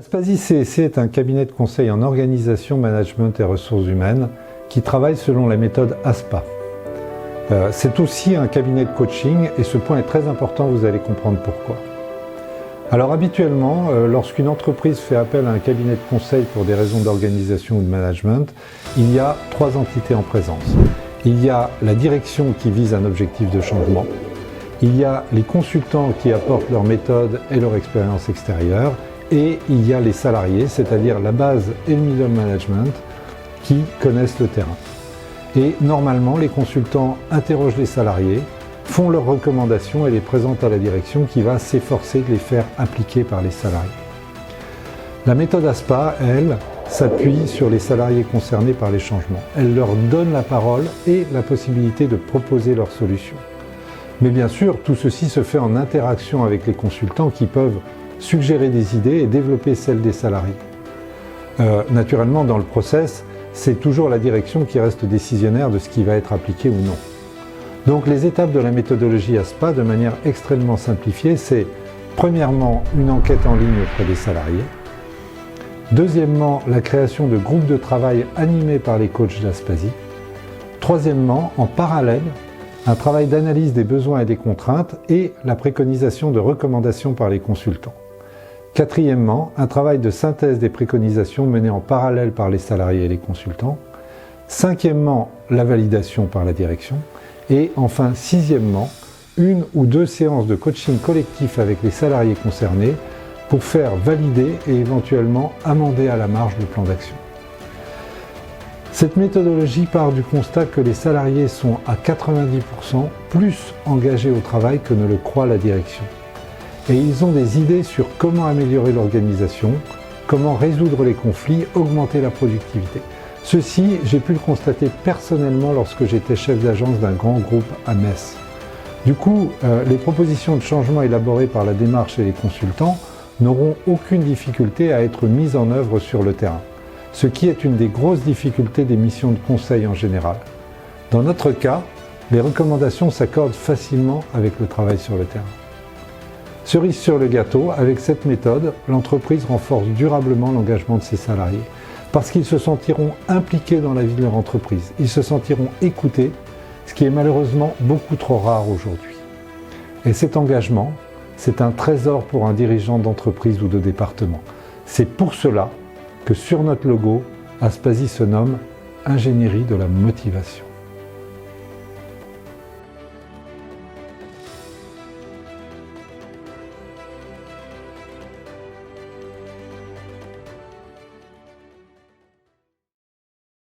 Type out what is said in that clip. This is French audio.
Aspasie CSC est un cabinet de conseil en organisation, management et ressources humaines qui travaille selon la méthode ASPA. C'est aussi un cabinet de coaching et ce point est très important, vous allez comprendre pourquoi. Alors habituellement, lorsqu'une entreprise fait appel à un cabinet de conseil pour des raisons d'organisation ou de management, il y a trois entités en présence. Il y a la direction qui vise un objectif de changement, il y a les consultants qui apportent leur méthode et leur expérience extérieure, et il y a les salariés, c'est-à-dire la base et le middle management, qui connaissent le terrain. Et normalement, les consultants interrogent les salariés, font leurs recommandations et les présentent à la direction qui va s'efforcer de les faire appliquer par les salariés. La méthode ASPA, elle, s'appuie sur les salariés concernés par les changements. Elle leur donne la parole et la possibilité de proposer leurs solutions. Mais bien sûr, tout ceci se fait en interaction avec les consultants qui peuvent suggérer des idées et développer celles des salariés. Naturellement, dans le process, c'est toujours la direction qui reste décisionnaire de ce qui va être appliqué ou non. Donc les étapes de la méthodologie ASPA, de manière extrêmement simplifiée, c'est premièrement une enquête en ligne auprès des salariés, deuxièmement la création de groupes de travail animés par les coachs d'Aspasie, troisièmement, en parallèle, un travail d'analyse des besoins et des contraintes et la préconisation de recommandations par les consultants. Quatrièmement, un travail de synthèse des préconisations mené en parallèle par les salariés et les consultants. Cinquièmement, la validation par la direction. Et enfin, sixièmement, une ou deux séances de coaching collectif avec les salariés concernés pour faire valider et éventuellement amender à la marge le plan d'action. Cette méthodologie part du constat que les salariés sont à 90% plus engagés au travail que ne le croit la direction. Et ils ont des idées sur comment améliorer l'organisation, comment résoudre les conflits, augmenter la productivité. Ceci, j'ai pu le constater personnellement lorsque j'étais chef d'agence d'un grand groupe à Metz. Du coup, les propositions de changement élaborées par la démarche et les consultants n'auront aucune difficulté à être mises en œuvre sur le terrain, ce qui est une des grosses difficultés des missions de conseil en général. Dans notre cas, les recommandations s'accordent facilement avec le travail sur le terrain. Cerise sur le gâteau, avec cette méthode, l'entreprise renforce durablement l'engagement de ses salariés parce qu'ils se sentiront impliqués dans la vie de leur entreprise, ils se sentiront écoutés, ce qui est malheureusement beaucoup trop rare aujourd'hui. Et cet engagement, c'est un trésor pour un dirigeant d'entreprise ou de département. C'est pour cela que sur notre logo, Aspasie se nomme Ingénierie de la motivation.